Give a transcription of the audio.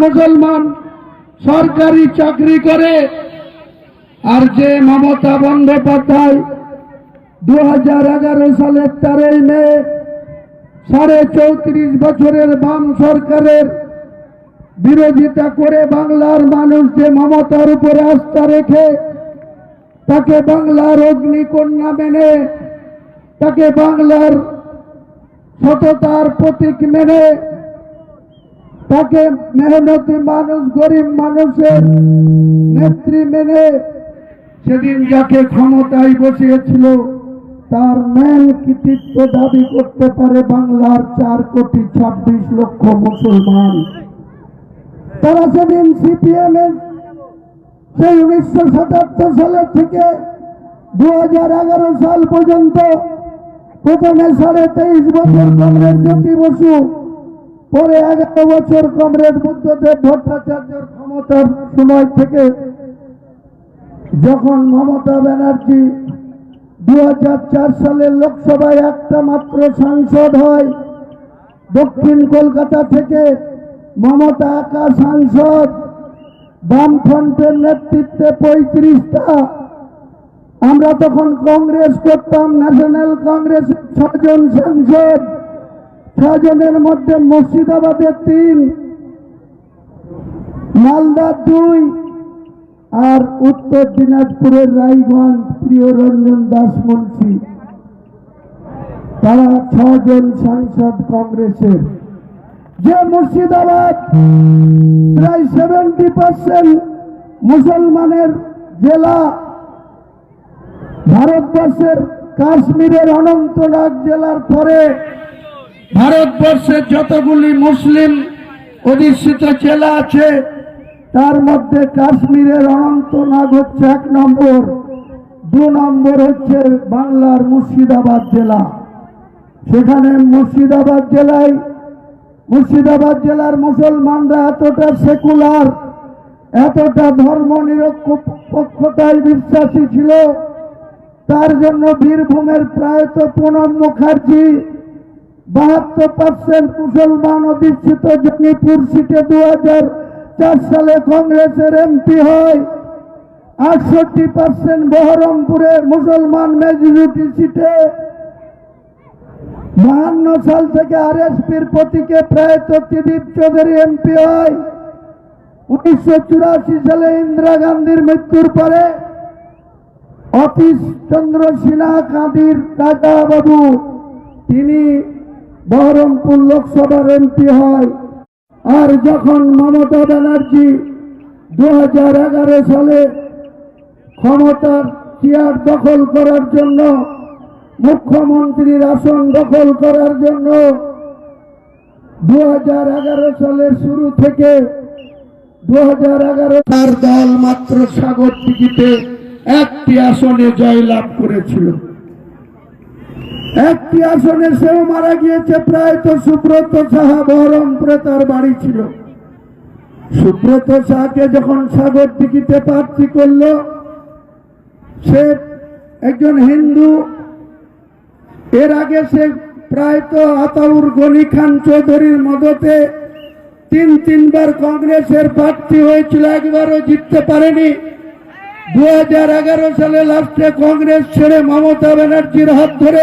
মুসলমান সরকারি চাকরি করে, আর যে মমতা বন্দ্যোপাধ্যায় 2011 সালের 13 মে 34.5 বছরের বাম সরকারের বিরোধিতা করে বাংলার মানুষ যে মমতার উপরে আস্থা রেখে তাকে বাংলার অগ্নিকন্যা মেনে, তাকে বাংলার সততার প্রতীক মেনে, তাকে মেহনতি মানুষ গরিব মানুষের নেত্রী মেনে সেদিন যাকে ক্ষমতায় বসিয়েছিল তার মেন কৃতিত্ব দাবি করতে পারে বাংলার 4,26,00,000 মুসলমান। তারা সেদিন সিপিএম এর সেই 1977 সালের থেকে 2011 সাল পর্যন্ত প্রথমে 23.5 বছর কমরেড জ্যোতি বসু, পরে 11 বছর কমরেড বুদ্ধদেব ভট্টাচার্যের ক্ষমতার সময় থেকে যখন মমতা ব্যানার্জি 2004 সালের লোকসভায় একটা মাত্র সাংসদ হয়, দক্ষিণ কলকাতা থেকে মমতা একা সাংসদ, বামফ্রন্টের নেতৃত্বে 35টা। আমরা তখন কংগ্রেস করতাম, ন্যাশনাল কংগ্রেস 6 জন সাংসদ, 6 জনের মধ্যে মুর্শিদাবাদের 3, মালদার 2 আর উত্তর দিনাজপুরের রায়গঞ্জ প্রিয়রঞ্জন দাস মুন্সি, তারা 6 জন সাংসদ কংগ্রেসের। যে মুর্শিদাবাদ প্রায় 70% মুসলমানের জেলা, ভারতবর্ষের কাশ্মীরের অনন্তনাগ জেলার পরে ভারতবর্ষের যতগুলি মুসলিম অধ্যুষিত জেলা আছে তার মধ্যে কাশ্মীরের অনন্তনাগ হচ্ছে 1 নম্বর, 2 নম্বর হচ্ছে বাংলার মুর্শিদাবাদ জেলা। সেখানে মুর্শিদাবাদ জেলার মুসলমানরা এতটা সেকুলার, এতটা ধর্ম নিরপেক্ষতায় বিশ্বাসী ছিল, তার জন্য বীরভূমের প্রায়ত পুনম মুখার্জি 72% মুসলমান অধ্যুষিত জঙ্গিপুর সিটে 2004 সালে কংগ্রেসের এমপি হয়, 68% বহরমপুরে মুসলমান মেজরিটি সিটে 52 সাল থেকে আরএসপির প্রতীকে প্রায়ত ত্রিদীপ চৌধুরী এমপি হয়। 1984 সালে ইন্দিরা গান্ধীর মৃত্যুর পরে অতীশ চন্দ্র সিনহা কাঁদির কাকা বাবু, তিনি বহরমপুর লোকসভার এমপি হয়। আর যখন মমতা ব্যানার্জি 2011 সালে ক্ষমতার চেয়ার দখল করার জন্য, মুখ্যমন্ত্রীর আসন দখল করার জন্য 2011 সালের শুরু থেকে 2011 তার দল মাত্র সাগরদিঘিতে 1টি আসনে জয়লাভ করেছিল। 1টি আসনে সেও মারা গিয়েছে। প্রায়ত সুব্রত সাহা বহরমপুরে তার বাড়ি ছিল। সুব্রত সাহাকে যখন সাগরদিঘিতে প্রার্থী করল, সে একজন হিন্দু। এর আগে সে প্রায়ত আতাউর গনি খান চৌধুরীর মদতে 3 বার কংগ্রেসের প্রার্থী হয়েছিল, একবারও জিততে পারেনি। 2011 সালে লাস্টে কংগ্রেস ছেড়ে মমতা ব্যানার্জির হাত ধরে